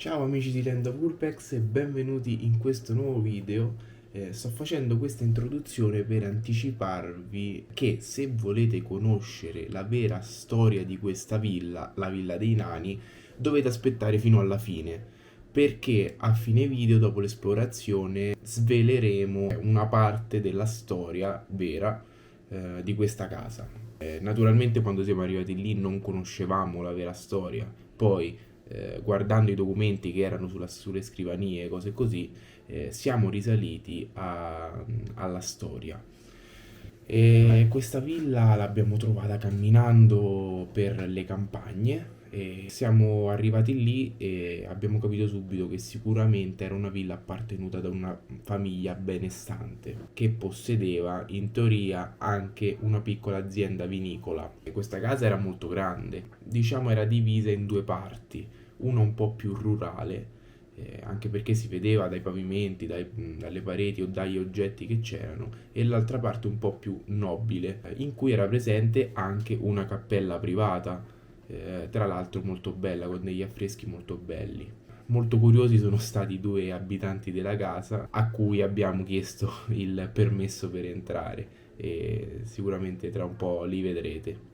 Ciao amici di Land of Vulpex e benvenuti in questo nuovo video. Sto facendo questa introduzione per anticiparvi che se volete conoscere la vera storia di questa villa, la Villa dei Nani, dovete aspettare fino alla fine, perché a fine video, dopo l'esplorazione, sveleremo una parte della storia vera di questa casa. Naturalmente quando siamo arrivati lì non conoscevamo la vera storia, poi guardando i documenti che erano sulle scrivanie e cose così, siamo risaliti alla storia. E questa villa l'abbiamo trovata camminando per le campagne e siamo arrivati lì e abbiamo capito subito che sicuramente era una villa appartenuta da una famiglia benestante che possedeva in teoria anche una piccola azienda vinicola. E questa casa era molto grande, diciamo era divisa in due parti, una un po' più rurale, anche perché si vedeva dai pavimenti, dalle pareti o dagli oggetti che c'erano, e l'altra parte un po' più nobile, in cui era presente anche una cappella privata, tra l'altro molto bella, con degli affreschi molto belli. Molto curiosi sono stati i due abitanti della casa a cui abbiamo chiesto il permesso per entrare e sicuramente tra un po' li vedrete.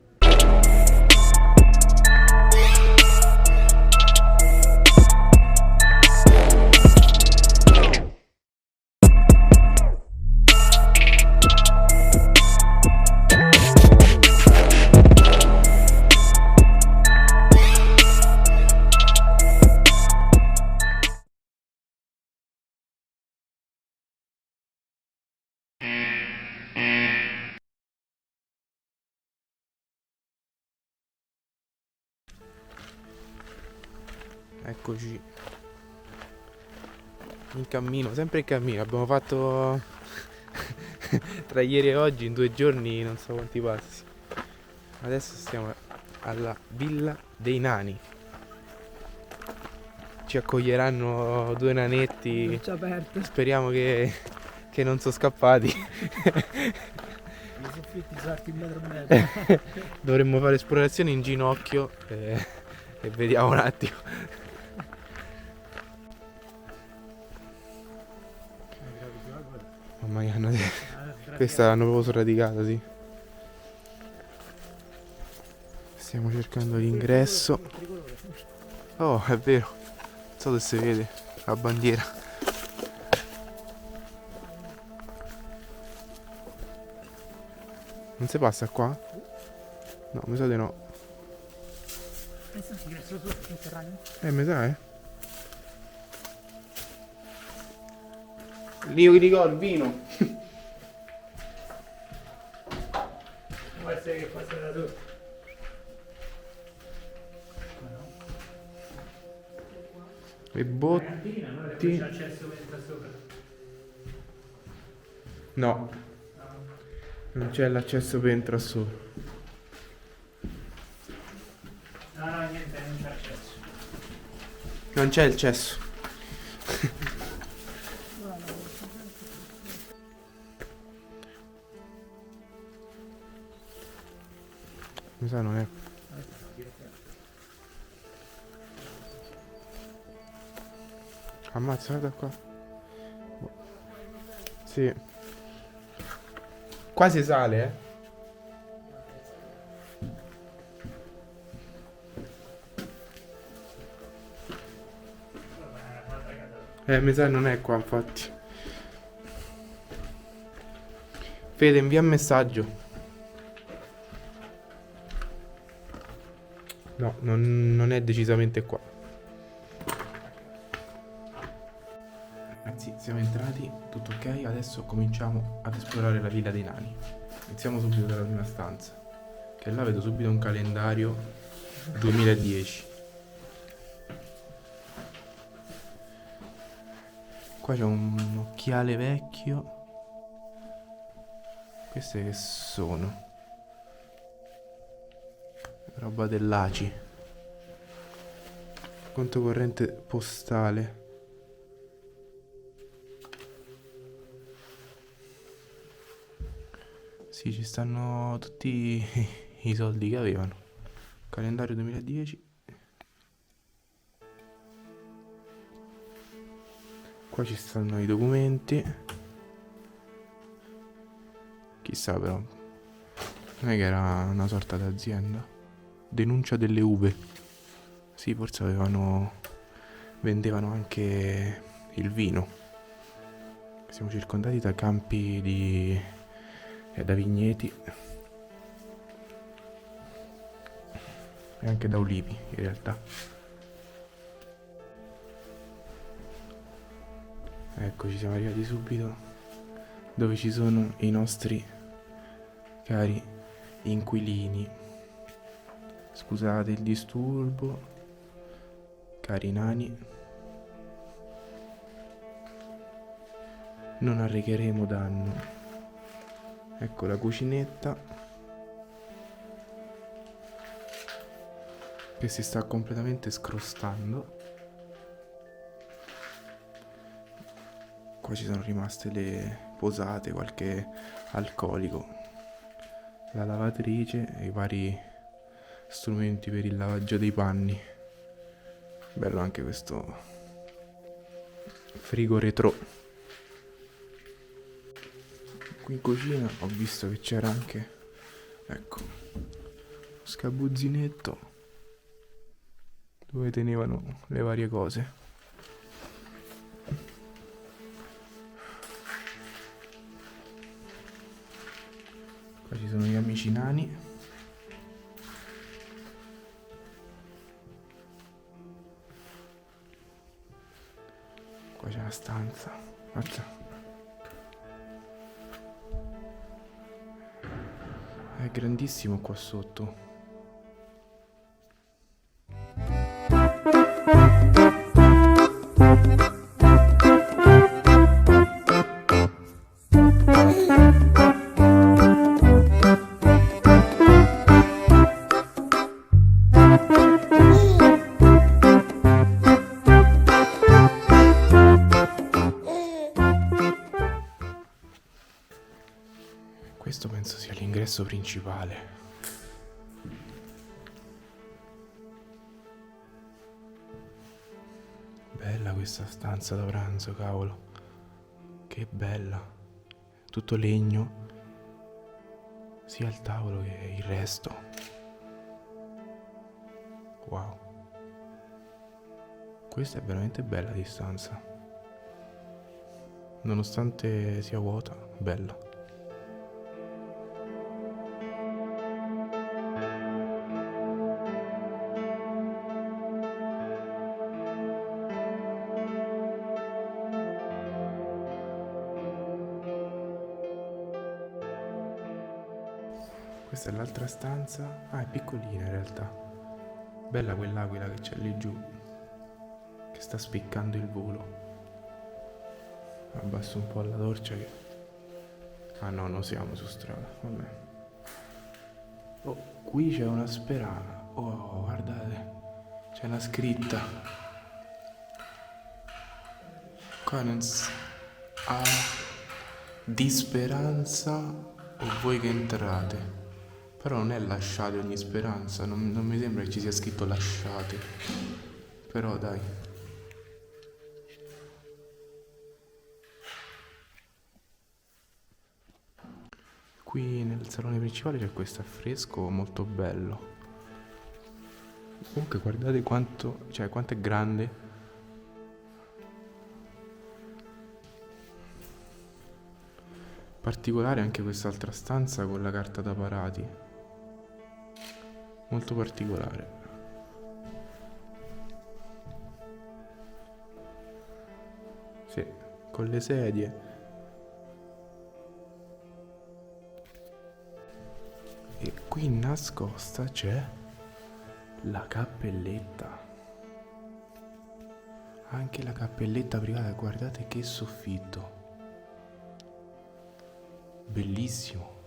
Eccoci in cammino, sempre in cammino, abbiamo fatto tra ieri e oggi in 2 giorni non so quanti passi. Adesso stiamo alla Villa dei Nani. Ci accoglieranno due nanetti. Braccia aperte. Speriamo che non sono scappati. I soffitti sarti 1,5 metri. Dovremmo fare esplorazione in ginocchio e vediamo un attimo. Mamma mia, questa l'hanno proprio sradicata, sì. Stiamo cercando l'ingresso. Oh, è vero. Non so se si vede la bandiera. Non si passa qua? No, mi sa di no. Questo si ingresso sul sotterraneo. Mi sa, Io ti dico il vino. Può essere che passa da sotto. Le Cantina, no? C'è botti. accesso per entrare sopra. No, non c'è l'accesso per entrare sopra. No, niente, non c'è accesso. Non c'è il cesso. Mi sa non è. Ammazza, guarda qua. Sì. Qua si sale, mi sa non è qua, infatti. Fede, invia un messaggio. No, non è decisamente qua. Ragazzi, siamo entrati, tutto ok, adesso cominciamo ad esplorare la Villa dei Nani. Iniziamo subito dalla prima stanza, che là vedo subito un calendario 2010. Qua c'è un occhiale vecchio. Queste che sono? Roba dell'ACI. Conto corrente postale. Sì, ci stanno tutti i soldi che avevano. Calendario 2010. Qua ci stanno i documenti. Chissà però, non è che era una sorta d'azienda? Denuncia delle uve. Sì, forse vendevano anche il vino. Siamo circondati da campi da vigneti e anche da ulivi in realtà. Ecco, ci siamo arrivati subito dove ci sono i nostri cari inquilini. Scusate il disturbo, cari nani. Non arrecheremo danno. Ecco la cucinetta che si sta completamente scrostando. Qua ci sono rimaste le posate, qualche alcolico, la lavatrice e i vari strumenti per il lavaggio dei panni. Bello anche questo frigo retro. Qui in cucina ho visto che c'era anche, ecco, lo scabuzzinetto dove tenevano le varie cose. Qua ci sono gli amici nani. Qua c'è la stanza. Guarda. È grandissimo qua sotto. Questo penso sia l'ingresso principale. Bella questa stanza da pranzo, cavolo. Che bella. Tutto legno. Sia il tavolo che il resto. Wow. Questa è veramente bella di stanza. Nonostante sia vuota, bella. Questa è l'altra stanza. Ah, è piccolina in realtà. Bella quell'aquila che c'è lì giù, che sta spiccando il volo. Abbasso un po' la torcia che... Ah no, non siamo su strada, vabbè. Oh, qui c'è una sperana. Oh, guardate, c'è una scritta. Qua non si... Ah, di speranza o voi che entrate. Però non è lasciate ogni speranza, non mi sembra che ci sia scritto lasciate. Però dai. Qui nel salone principale c'è questo affresco molto bello. Comunque guardate quanto è grande. Particolare anche quest'altra stanza con la carta da parati. Molto particolare. Sì, con le sedie. E qui nascosta c'è la cappelletta. Anche la cappelletta privata, guardate che soffitto. Bellissimo.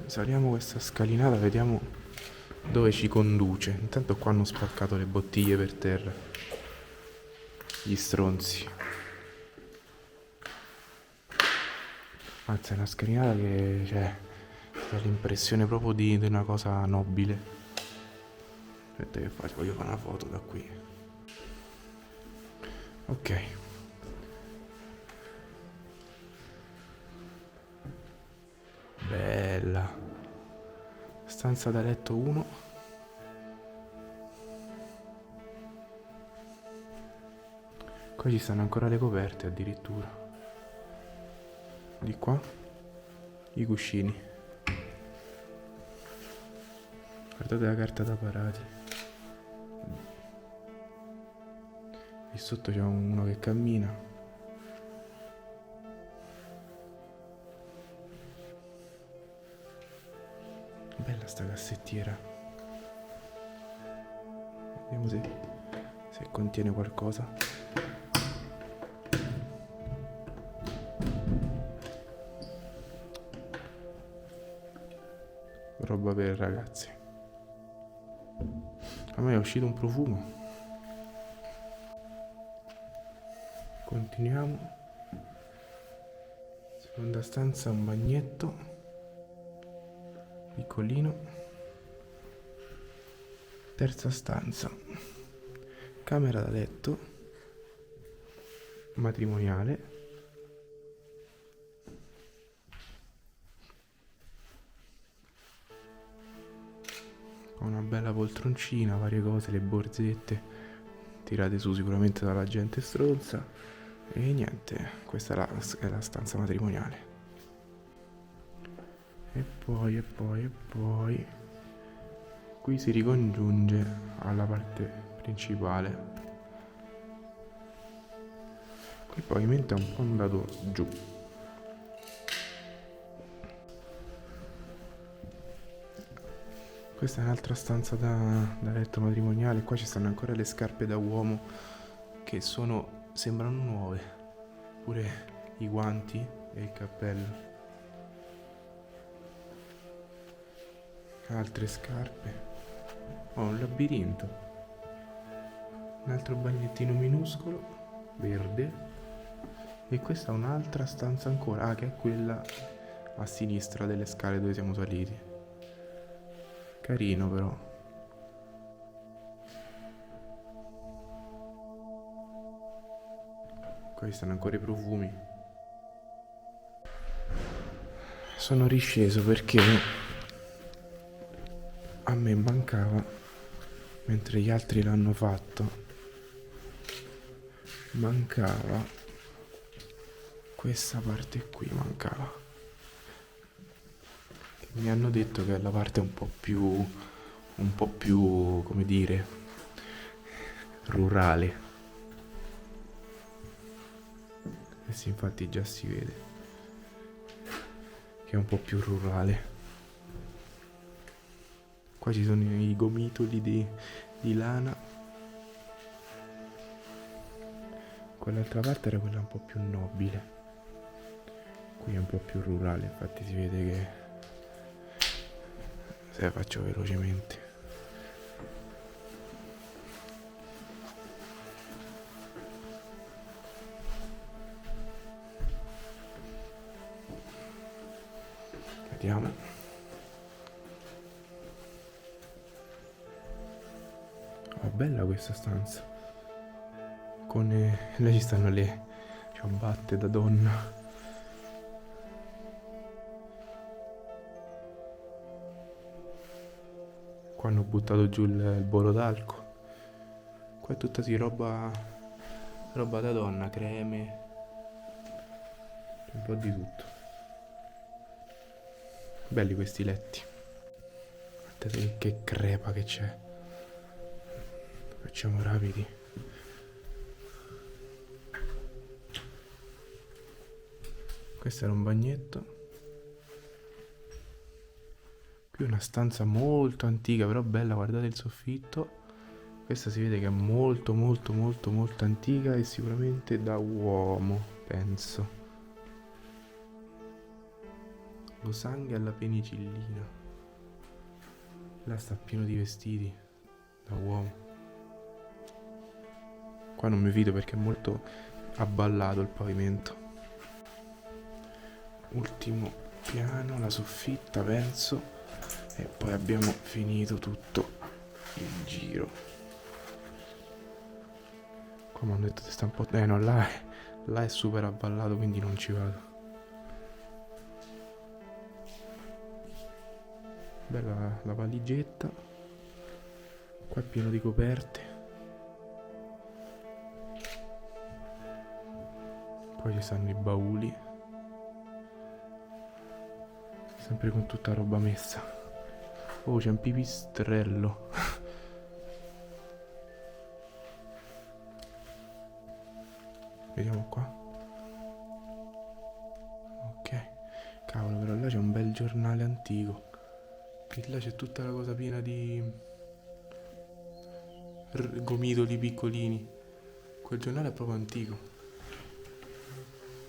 Saliamo questa scalinata, vediamo dove ci conduce. Intanto qua hanno spaccato le bottiglie per terra. Gli stronzi. Anzi, è una scalinata che, cioè, dà l'impressione proprio di una cosa nobile. Aspetta che faccio, voglio fare una foto da qui. Ok. Bella. Stanza da letto 1. Qua ci stanno ancora le coperte addirittura. Di qua i cuscini. Guardate la carta da parati. Lì sotto c'è uno che cammina. Bella sta cassettiera. Vediamo se contiene qualcosa. Roba per ragazzi. A me è uscito un profumo. Continuiamo. Seconda stanza, un bagnetto piccolino. Terza stanza, camera da letto matrimoniale. Una bella poltroncina, varie cose, le borsette tirate su sicuramente dalla gente stronza. E niente, questa è la stanza matrimoniale. E poi qui si ricongiunge alla parte principale. Qui il pavimento è un po' andato giù. Questa è un'altra stanza da letto matrimoniale. Qua ci stanno ancora le scarpe da uomo che sembrano nuove. Pure i guanti e il cappello. Altre scarpe. Oh, un labirinto. Un altro bagnettino minuscolo, verde. E questa è un'altra stanza ancora, che è quella a sinistra delle scale dove siamo saliti. Carino però. Qua stanno ancora i profumi. Sono risceso perché a me mancava, mentre gli altri l'hanno fatto, mancava questa parte qui, mancava. Mi hanno detto che è la parte un po' più, come dire, rurale. E sì, infatti già si vede che è un po' più rurale. Qua ci sono i gomitoli di lana. Quell'altra parte era quella un po' più nobile. Qui è un po' più rurale, infatti si vede che... Se la faccio velocemente. Vediamo. Oh, bella questa stanza. Con là ci stanno le ciabatte da donna. Qua hanno buttato giù il bolo d'alcol. Qua è tutta roba da donna, creme, un po' di tutto. Belli questi letti. Guardate che crepa che c'è. Facciamo rapidi. Questo era un bagnetto. Qui una stanza molto antica, però bella, guardate il soffitto. Questa si vede che è molto antica e sicuramente da uomo, penso. Losanghe alla penicillina. Là sta pieno di vestiti da uomo. Qua non mi fido perché è molto abballato il pavimento. Ultimo piano, la soffitta penso. E poi abbiamo finito tutto il giro. Qua mi hanno detto che sta un po'... no, là è super abballato, quindi non ci vado. Bella la valigetta. Qua è pieno di coperte. Poi ci stanno i bauli. Sempre con tutta roba messa. Oh, c'è un pipistrello. Vediamo qua. Ok. Cavolo, però là c'è un bel giornale antico. E là c'è tutta la cosa piena di gomitoli piccolini. Quel giornale è proprio antico.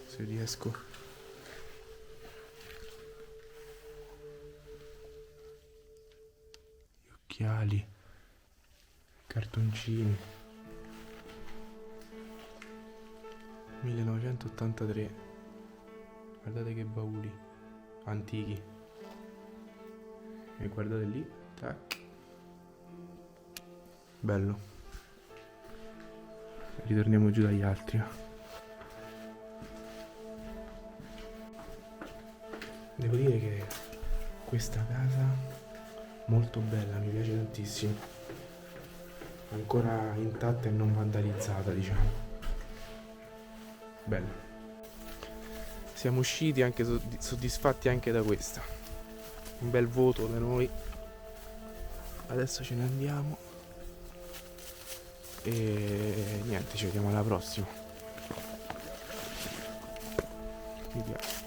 Se riesco. Gli occhiali. Cartoncini. 1983. Guardate che bauli antichi. E guardate lì, tac. Bello. Ritorniamo giù dagli altri. Devo dire che questa casa molto bella, mi piace tantissimo. Ancora intatta e non vandalizzata, diciamo. Bella. Siamo usciti anche soddisfatti anche da questa. Un bel voto da noi. Adesso ce ne andiamo. E niente, ci vediamo alla prossima. Mi piace.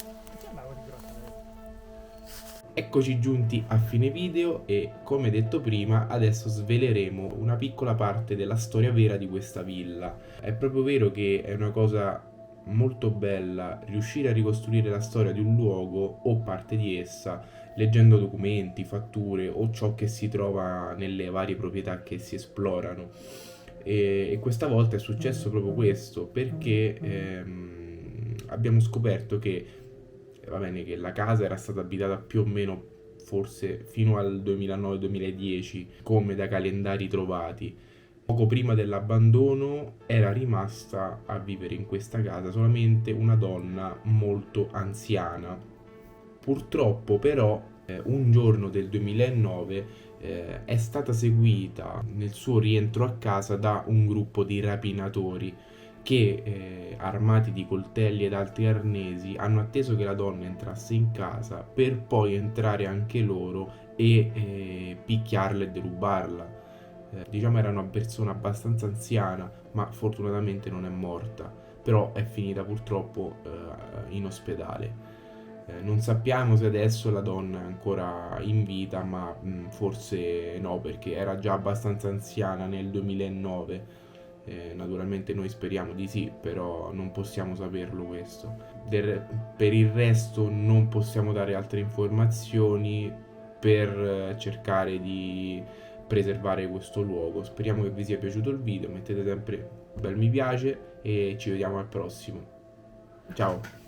Eccoci giunti a fine video e, come detto prima, adesso sveleremo una piccola parte della storia vera di questa villa. È proprio vero che è una cosa molto bella riuscire a ricostruire la storia di un luogo o parte di essa, leggendo documenti, fatture o ciò che si trova nelle varie proprietà che si esplorano. E questa volta è successo proprio questo, perché abbiamo scoperto che va bene che la casa era stata abitata più o meno forse fino al 2009-2010 come da calendari trovati. Poco prima dell'abbandono era rimasta a vivere in questa casa solamente una donna molto anziana. Purtroppo però un giorno del 2009 è stata seguita nel suo rientro a casa da un gruppo di rapinatori che, armati di coltelli ed altri arnesi, hanno atteso che la donna entrasse in casa per poi entrare anche loro e picchiarla e derubarla. Diciamo era una persona abbastanza anziana, ma fortunatamente non è morta, però è finita purtroppo in ospedale. Non sappiamo se adesso la donna è ancora in vita, ma forse no, perché era già abbastanza anziana nel 2009. Naturalmente noi speriamo di sì, però non possiamo saperlo questo. Per il resto non possiamo dare altre informazioni per cercare di preservare questo luogo. Speriamo che vi sia piaciuto il video, mettete sempre un bel mi piace e ci vediamo al prossimo. Ciao!